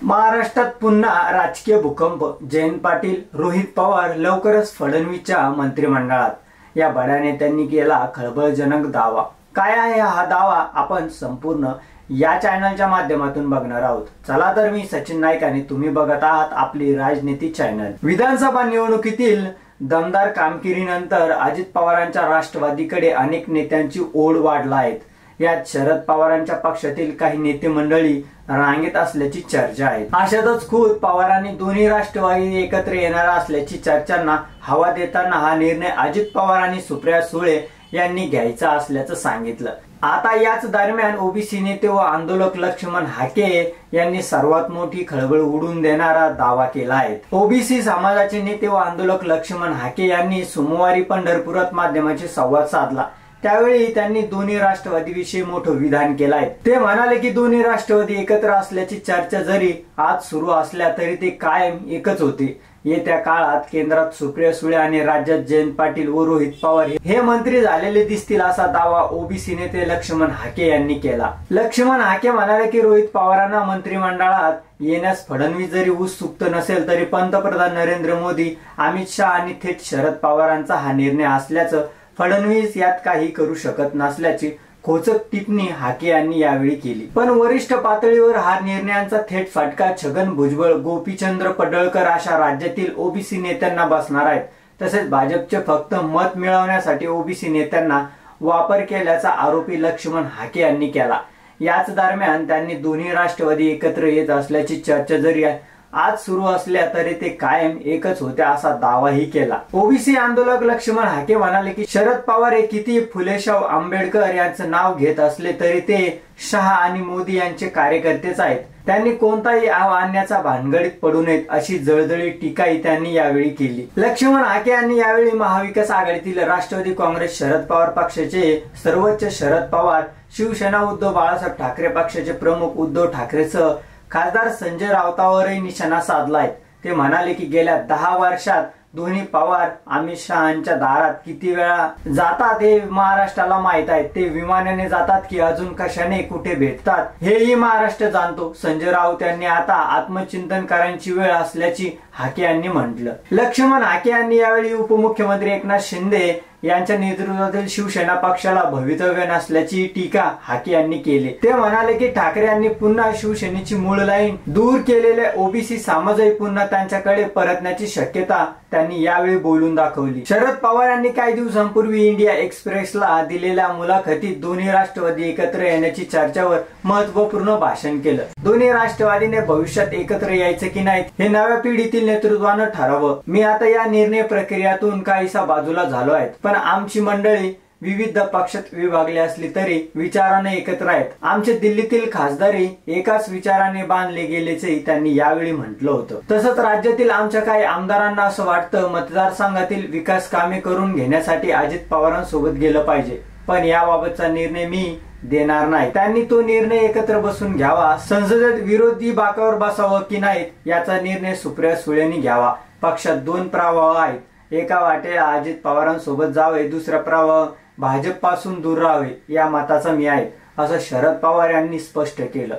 महाराष्ट्रात पुन्हा राजकीय भूकंप। जयंत पाटील, रोहित पवार लवकरच फडणवीसच्या मंत्रिमंडळात। या बड्या नेत्यांनी केला खळबळजनक दावा। काय आहे हा दावा आपण संपूर्ण या चॅनलच्या माध्यमातून बघणार आहोत। चला तर मी सचिन नाईक आणि तुम्ही बघत आहात आपली राजनीती चॅनल। विधानसभा निवडणुकीतील दमदार कामगिरीनंतर अजित पवारांच्या राष्ट्रवादीकडे अनेक नेत्यांची ओढ वाढला आहे। यात शरद पवारांच्या पक्षातील काही नेते मंडळी रांगेत असल्याची चर्चा आहे। अशातच खुद पवारांनी दोन्ही राष्ट्रवादी एकत्र येणार असल्याची चर्चांना हवा देताना हा निर्णय अजित पवार आणि सुप्रिया सुळे यांनी घ्यायचा असल्याचं सांगितलं। आता याच दरम्यान ओबीसी नेते व आंदोलक लक्ष्मण हाके यांनी सर्वात मोठी खळबळ उडवून देणारा दावा केला आहे। ओबीसी समाजाचे नेते व आंदोलक लक्ष्मण हाके यांनी सोमवारी पंढरपुरात माध्यमांशी संवाद साधला। त्यावेळी त्यांनी दोन्ही राष्ट्रवादीविषयी मोठं विधान केलं आहे। ते म्हणाले की दोन्ही राष्ट्रवादी एकत्र असल्याची चर्चा जरी आज सुरू असल्या तरी ते कायम एकच होते। येत्या काळात केंद्रात सुप्रिया सुळे आणि राज्यात जयंत पाटील व रोहित पवार हे मंत्री झालेले दिसतील असा दावा ओबीसी नेते लक्ष्मण हाके यांनी केला। लक्ष्मण हाके म्हणाले की रोहित पवारांना मंत्रिमंडळात येण्यास फडणवीस जरी उत्सुक नसेल तरी पंतप्रधान नरेंद्र मोदी, अमित शहा आणि थेट शरद पवारांचा हा निर्णय असल्याचं, फडणवीस यात काही करू शकत नसल्याची खोचक टिप्पणी हाके यांनी यावेळी केली। पण वरिष्ठ पातळीवर हा निर्णयांचा थेट फटका छगन भुजबळ, गोपीचंद्र पडळकर अशा राज्यातील ओबीसी नेत्यांना बसणार आहेत। तसेच भाजपचे फक्त मत मिळवण्यासाठी ओबीसी नेत्यांना वापर केल्याचा आरोपी लक्ष्मण हाके यांनी केला। याच दरम्यान त्यांनी दोन्ही राष्ट्रवादी एकत्र येत असल्याची चर्चा जरी आज सुरू असल्या तरी ते कायम एकच होते असा दावाही केला। ओबीसी आंदोलक लक्ष्मण हाके म्हणाले की शरद पवार हे किती फुलेशाह आंबेडकर यांचं नाव घेत असले तरी ते शहा आणि मोदी यांचे कार्यकर्तेच आहेत। त्यांनी कोणताही आणण्याचा भानगडीत पडू नयेत अशी जळजळी टीकाही त्यांनी यावेळी केली। लक्ष्मण हाके यांनी यावेळी महाविकास आघाडीतील राष्ट्रवादी काँग्रेस शरद पवार पक्षाचे सर्वोच्च शरद पवार, शिवसेना उद्धव बाळासाहेब ठाकरे पक्षाचे प्रमुख उद्धव ठाकरेसह खासदार संजय राऊतांवरही निशाणा साधलाय। ते म्हणाले की गेल्या 10 वर्षात दोन्ही पवार अमित शहांच्या दारात किती वेळा जातात हे महाराष्ट्राला माहित आहे। ते विमानाने जातात की अजून कशाने कुठे भेटतात हेही महाराष्ट्र जाणतो। संजय राऊत यांनी आता आत्मचिंतन करायची वेळ असल्याची हाके यांनी म्हटलं। लक्ष्मण हाके यांनी यावेळी उपमुख्यमंत्री एकनाथ शिंदे यांच्या नेतृत्वातील शिवसेना पक्षाला भवितव्य नसल्याची टीका हाके यांनी केली। ते म्हणाले की ठाकरे यांनी पुन्हा शिवसेनेची मूळ लाईन दूर केलेल्या ओबीसी समाजही पुन्हा त्यांच्याकडे परतण्याची शक्यता त्यांनी यावेळी बोलून दाखवली। शरद पवार यांनी काही दिवसांपूर्वी इंडिया एक्सप्रेसला दिलेल्या मुलाखतीत दोन्ही राष्ट्रवादी एकत्र येण्याची चर्चेवर महत्वपूर्ण भाषण केलं। दोन्ही राष्ट्रवादीने भविष्यात एकत्र यायचं की नाही हे नव्या पिढीतील नेतृत्वानं ठरावं। मी आता या निर्णय प्रक्रियेतून काहीसा बाजूला झालो आहे, पण आमची मंडळी विविध पक्षात विभागली असली तरी विचाराने एकत्र आहेत। आमचे दिल्लीतील खासदारही एकाच विचाराने बांधले गेल्याचे त्यांनी यावेळी म्हटलं होतं। तसंच राज्यातील आमच्या काही आमदारांना असं वाटतं मतदारसंघातील विकास कामे करून घेण्यासाठी अजित पवारांसोबत गेलं पाहिजे, पण याबाबतचा निर्णय मी देणार नाही। त्यांनी तो निर्णय एकत्र बसून घ्यावा। संसदेत विरोधी बाकावर बसावं की नाही याचा निर्णय सुप्रिया सुळेंनी घ्यावा। पक्षात 2 प्रवाह आहेत, एका वाटेला अजित पवारांसोबत जावे, दुसरा प्रवाह भाजप पासून दूर राहावे या मताचा मी आहे असं शरद पवार यांनी स्पष्ट केलं।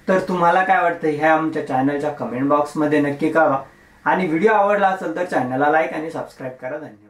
तर तुम्हाला काय वाटतं हे आमच्या चॅनलच्या कमेंट बॉक्स मध्ये नक्की कळवा आणि व्हिडिओ आवडला असेल तर चॅनलला लाईक आणि सबस्क्राईब करा। धन्यवाद।